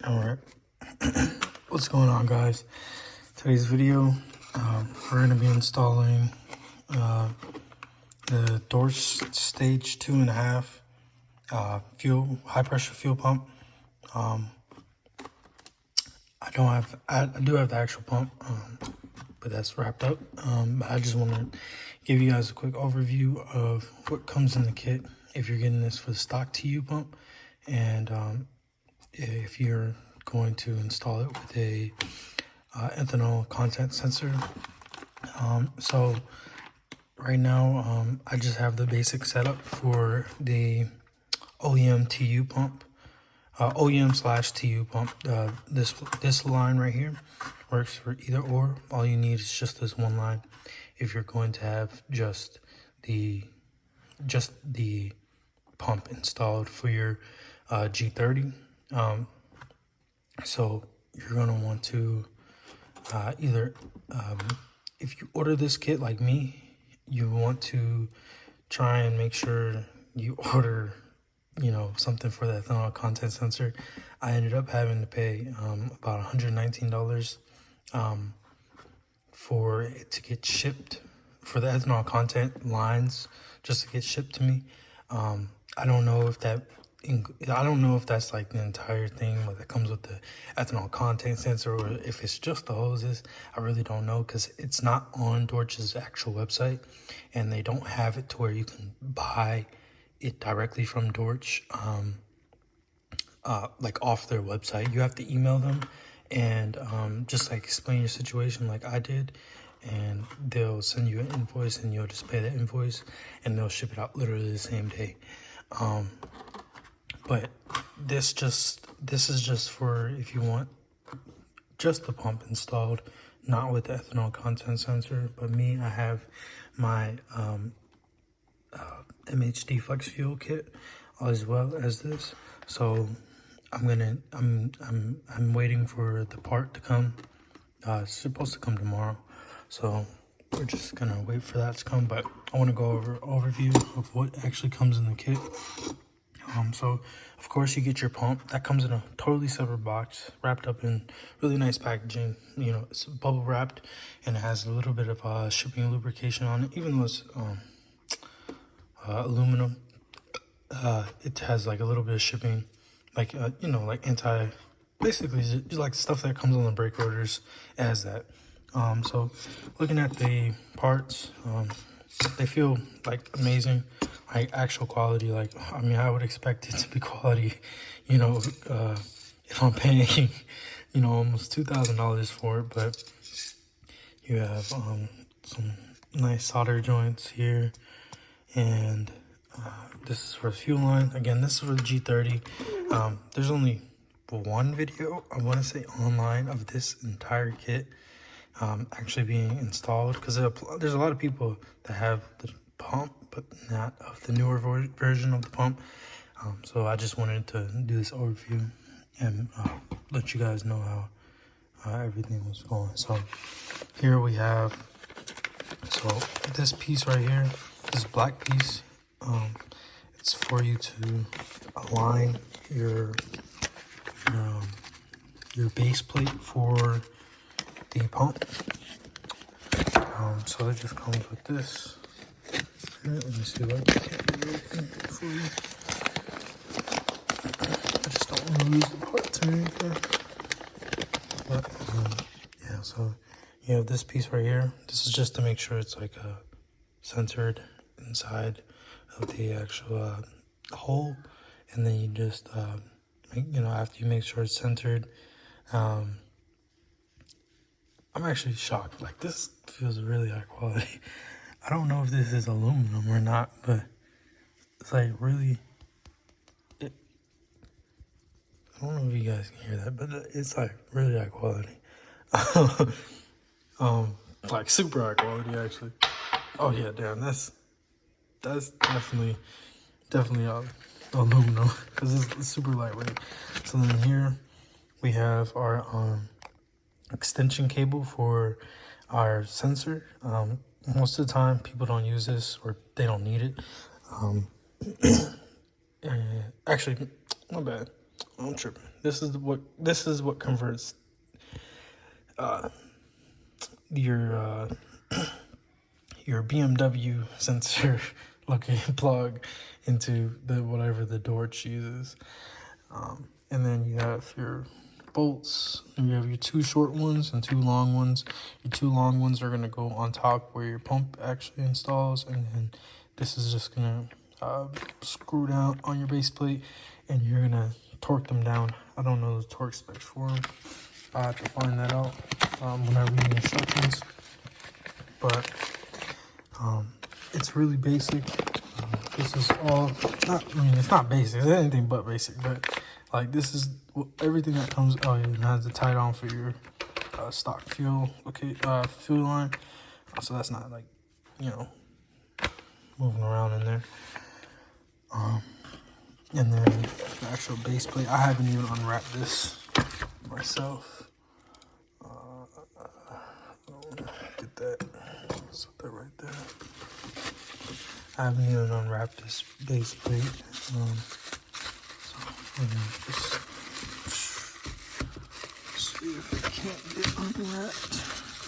All right, what's going on, guys? Today's video, we're going to be installing the Dorche stage 2.5 high pressure fuel pump. I do have the actual pump, but that's wrapped up. But I just want to give you guys a quick overview of what comes in the kit if you're getting this for the stock TU pump, and if you're going to install it with a ethanol content sensor. So right now, I just have the basic setup for the OEM TU pump, OEM/TU pump. This line right here works for either or. All you need is just this one line if you're going to have just the pump installed for your G30. So you're gonna want to either if you order this kit like me, you want to try and make sure you order something for the ethanol content sensor. I ended up having to pay about $119 for it to get shipped, for the ethanol content lines just to get shipped to me. I don't know if that's like the entire thing that comes with the ethanol content sensor, or if it's just the hoses. I really don't know, because it's not on Dorche's actual website, and they don't have it to where you can buy it directly from Dorche, like off their website. You have to email them and just like explain your situation like I did, and they'll send you an invoice, and you'll just pay the invoice, and they'll ship it out literally the same day. But this is just for if you want just the pump installed, not with the ethanol content sensor. But me, I have my MHD flex fuel kit as well as this. So I'm waiting for the part to come. It's supposed to come tomorrow, so we're just gonna wait for that to come. But I want to go over overview of what actually comes in the kit. So of course you get your pump. That comes in a totally separate box, wrapped up in really nice packaging. It's bubble wrapped, and it has a little bit of shipping and lubrication on it. Even though it's aluminum, it has like a little bit of shipping, like like basically just like stuff that comes on the brake rotors. It has that. So looking at the parts, they feel like amazing, like actual quality. Like, I mean, I would expect it to be quality, if I'm paying, almost $2,000 for it. But you have some nice solder joints here, and this is for the fuel line. Again, this is for the G30. There's only one video, I want to say, online of this entire kit actually being installed, because there's a lot of people that have the pump but not of the newer version of the pump. So I just wanted to do this overview and let you guys know how everything was going. So here we have, so this piece right here, this black piece, it's for you to align your base plate for the pump. So it just comes with this. Here, let me see if I can get it open for you. I just don't want to lose the parts or anything. But yeah, so you have this piece right here. This is just to make sure it's like centered inside of the actual hole, and then you just after you make sure it's centered. I'm actually shocked. Like, this feels really high quality. I don't know if this is aluminum or not, but it's like really, I don't know if you guys can hear that, but it's like really high quality. Like super high quality, actually. Oh yeah, damn, that's definitely aluminum, because it's super lightweight. So then here we have our extension cable for our sensor. Most of the time people don't use this, or they don't need it. Actually, my bad. I'm tripping. This is what converts your your BMW sensor looking plug into the whatever the Dorche uses. And then you have your bolts, and you have your 2 short ones and 2 long ones. Your 2 long ones are going to go on top where your pump actually installs, and then this is just going to screw down on your base plate, and you're going to torque them down. I don't know the torque specs for them. I have to find that out when I read the instructions. But it's really basic. This is all, it's not basic. It's anything but basic. But like, this is everything that comes. Oh, yeah, it has the tie on for your stock fuel. Okay, fuel line. So that's not like, moving around in there. And then the actual base plate. I haven't even unwrapped this myself. Get that. Let's put that right there. I haven't even unwrapped this base plate. So just see if it can't get unwrapped.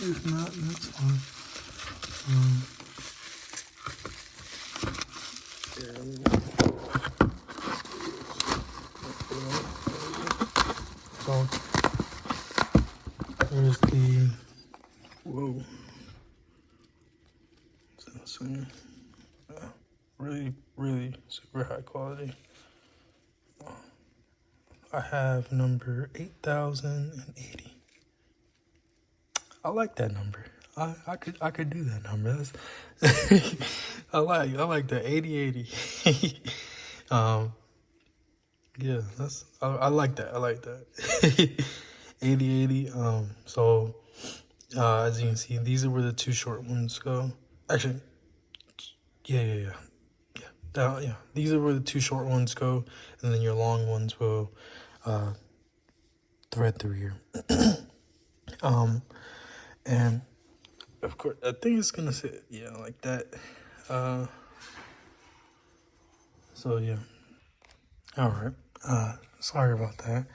If not, that's fine. So there's the whoa. Really super high quality. I have number 8080. I like that number. I could do that number. That's I like that 8080. Yeah, I like that. I like that. 8080. So as you can see, these are where the 2 short ones go. Actually, yeah. These are where the 2 short ones go, and then your long ones will thread through here. And of course, I think it's gonna sit, like that. So yeah. All right. Sorry about that.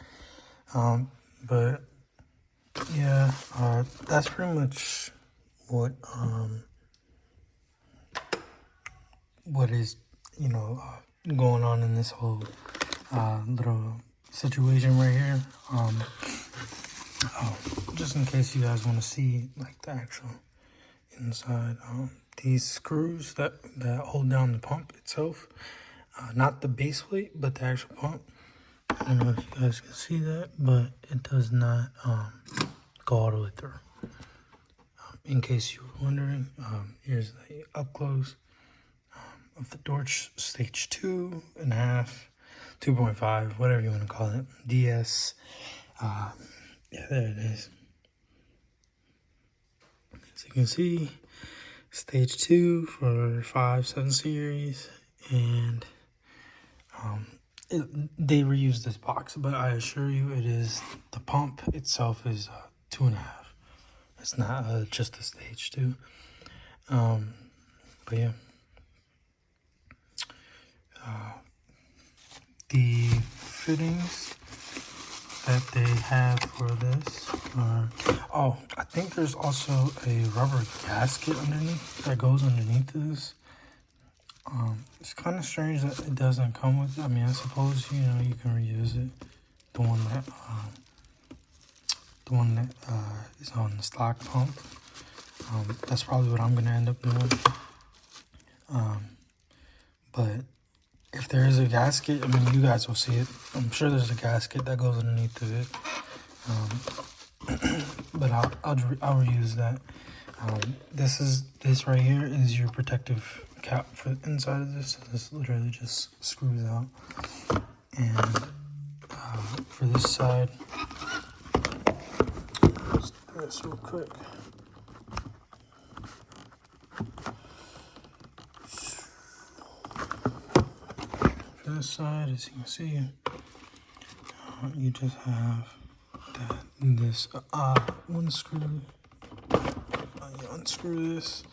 But yeah, that's pretty much what is going on in this whole little situation right here. Just in case you guys want to see like the actual inside, these screws that hold down the pump itself, not the base plate but the actual pump. I don't know if you guys can see that, but it does not go all the way through. In case you were wondering, here's the up close of the Dorche stage 2.5, 2.5, whatever you want to call it, DS. Yeah, there it is. As you can see, stage 2 for 5.7 series, and they reused this box, but I assure you, it is the pump itself is 2.5. It's not just a stage 2. But yeah. The fittings that they have for this are, I think there's also a rubber gasket underneath that goes underneath this. It's kind of strange that it doesn't come with it. I mean, I suppose you can reuse it. The one that is on the stock pump. That's probably what I'm gonna end up doing. But if there is a gasket, I mean, you guys will see it. I'm sure there's a gasket that goes underneath of it. But I'll reuse that. This right here is your protective cap for the inside of this. This literally just screws out. And for this side, let's do this real quick. For this side, as you can see, you just have this one screw. You unscrew this,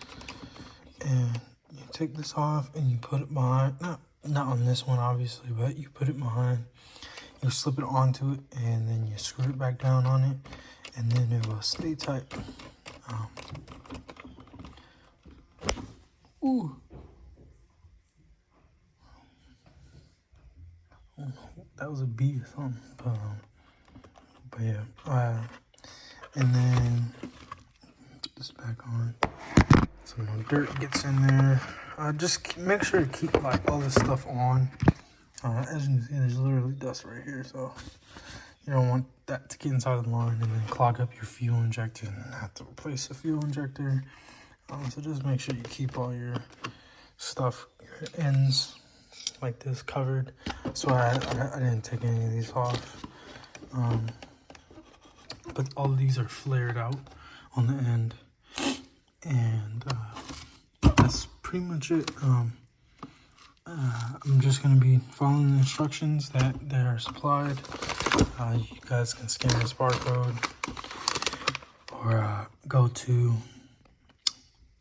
and you take this off, and you put it behind. Not on this one, obviously, but you put it behind, you slip it onto it, and then you screw it back down on it, and then it will stay tight. Ooh. That was a bee or something. But yeah. And then put this back on. So no dirt gets in there. Just make sure to keep like all this stuff on. As you can see, there's literally dust right here, so you don't want that to get inside the line and then clog up your fuel injector and have to replace the fuel injector. So just make sure you keep all your stuff, your ends like this covered. So I didn't take any of these off. But all of these are flared out on the end. And that's pretty much it. I'm just going to be following the instructions that are supplied. You guys can scan this barcode or go to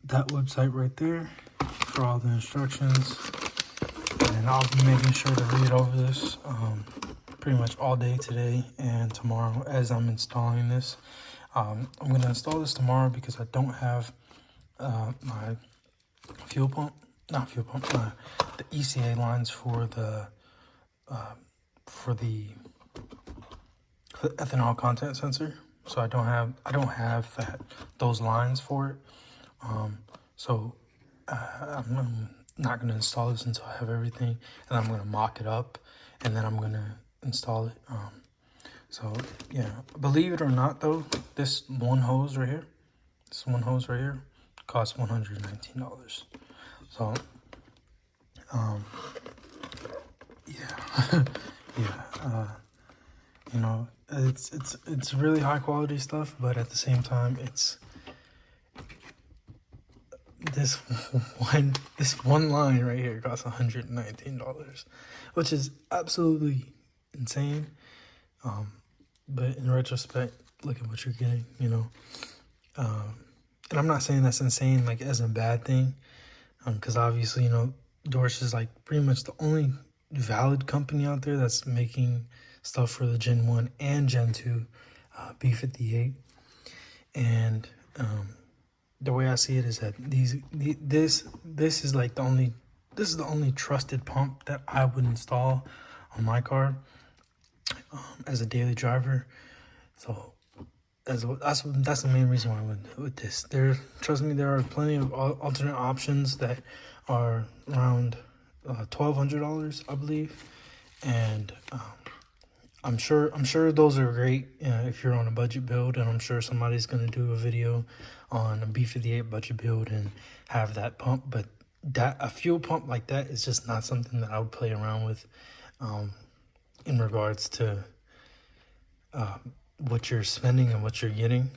that website right there for all the instructions. And I'll be making sure to read over this pretty much all day today and tomorrow as I'm installing this. I'm going to install this tomorrow because I don't have my fuel pump, not fuel pump, the ECA lines for the ethanol content sensor. So I don't have those lines for it. So I'm not going to install this until I have everything, and I'm going to mock it up, and then I'm going to install it. So yeah, believe it or not though, this one hose right here costs $119. So yeah. Yeah, you know, it's really high quality stuff, but at the same time, it's this one line right here costs $119, which is absolutely insane. But in retrospect, look at what you're getting, you know. And I'm not saying that's insane, like, as a bad thing, because obviously, you know, Dorche is like pretty much the only valid company out there that's making stuff for the Gen 1 and Gen 2 B58. And the way I see it is that this is like the only trusted pump that I would install on my car as a daily driver. So that's the main reason why I went with this. Trust me, there are plenty of alternate options that are around $1,200, I believe, and I'm sure those are great if you're on a budget build, and I'm sure somebody's gonna do a video on a B58 budget build and have that pump. But a fuel pump like that is just not something that I would play around with in regards to what you're spending and what you're getting.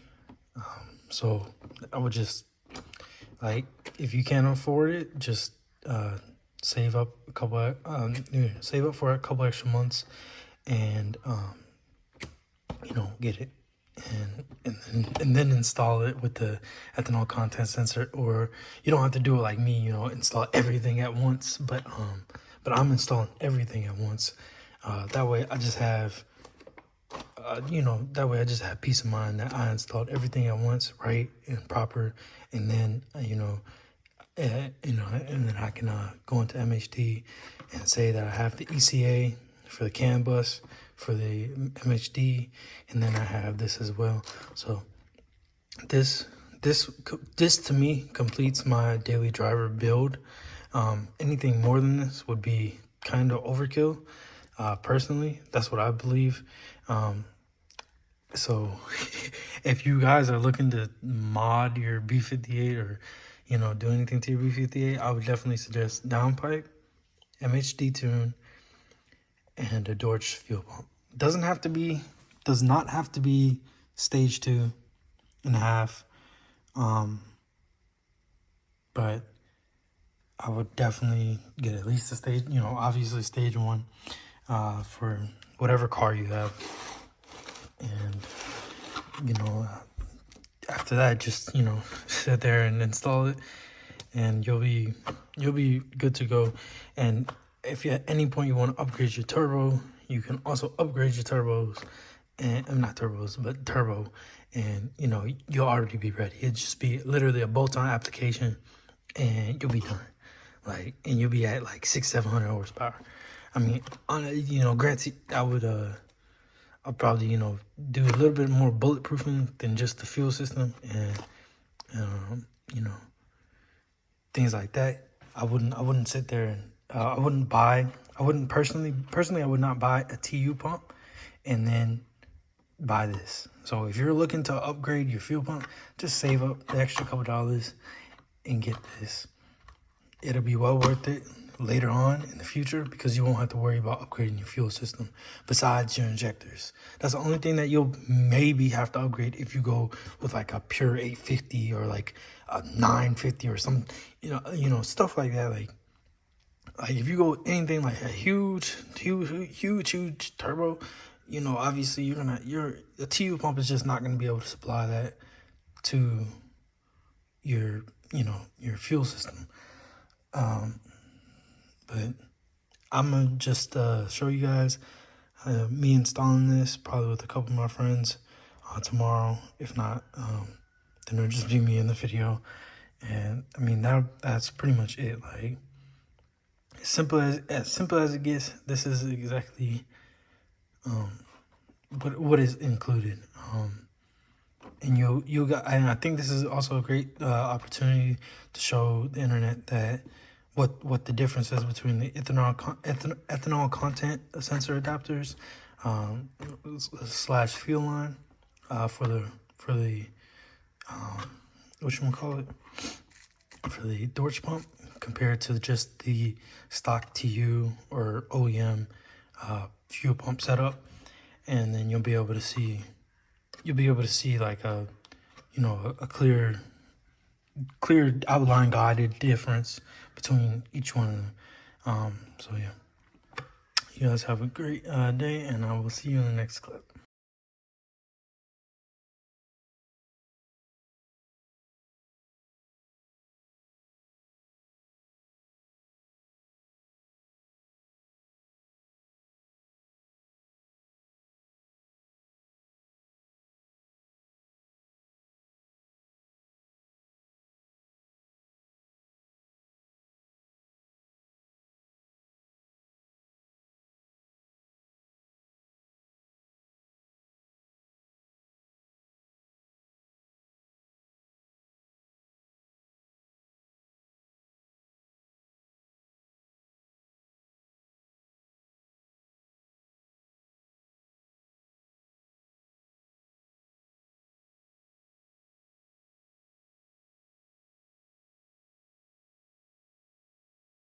So I would just, like, if you can't afford it, just save up for a couple extra months and you know, get it and then install it with the ethanol content sensor. Or you don't have to do it like me, you know, install everything at once, but I'm installing everything at once. That way I just have that way I just have peace of mind that I installed everything at once, right and proper, and then and then I can go into MHD and say that I have the ECA for the CAN bus for the MHD, and then I have this as well. So this to me completes my daily driver build. Anything more than this would be kind of overkill. Personally, that's what I believe. So if you guys are looking to mod your B58 or, you know, do anything to your B58, I would definitely suggest downpipe, MHD tune, and a Dorche fuel pump. Does not have to be stage 2.5. But I would definitely get at least a stage, you know, obviously stage 1 for whatever car you have. And, you know, after that, just, you know, sit there and install it, and you'll be good to go. And if at any point you want to upgrade your turbo, you can also upgrade your turbos, and not turbos, but turbo, and you know, you'll already be ready. It'd just be literally a bolt-on application, and you'll be done. Like, and you'll be at like 600-700 horsepower. I mean, on a, you know, granted, I'll probably, you know, do a little bit more bulletproofing than just the fuel system, and you know, things like that. I wouldn't sit there and I wouldn't personally I would not buy a TU pump and then buy this. So if you're looking to upgrade your fuel pump, just save up the extra couple dollars and get this. It'll be well worth it later on in the future because you won't have to worry about upgrading your fuel system besides your injectors. That's the only thing that you'll maybe have to upgrade if you go with like a pure 850 or like a 950 or some, you know, stuff like that. Like if you go anything like a huge turbo, you know, obviously the TU pump is just not going to be able to supply that to your, you know, your fuel system. But I'm gonna just show you guys me installing this probably with a couple of my friends tomorrow. If not, then it'll just be me in the video. And I mean, that's pretty much it. Like, as simple as it gets. This is exactly what is included. And and I think this is also a great opportunity to show the internet that what the difference is between the ethanol content sensor adapters slash fuel line for the whatchamacallit, for the Dorche pump compared to just the stock TU or OEM fuel pump setup. And then you'll be able to see like a, you know, a clear outline guided difference between each one of them. So yeah, you guys have a great day, and I will see you in the next clip.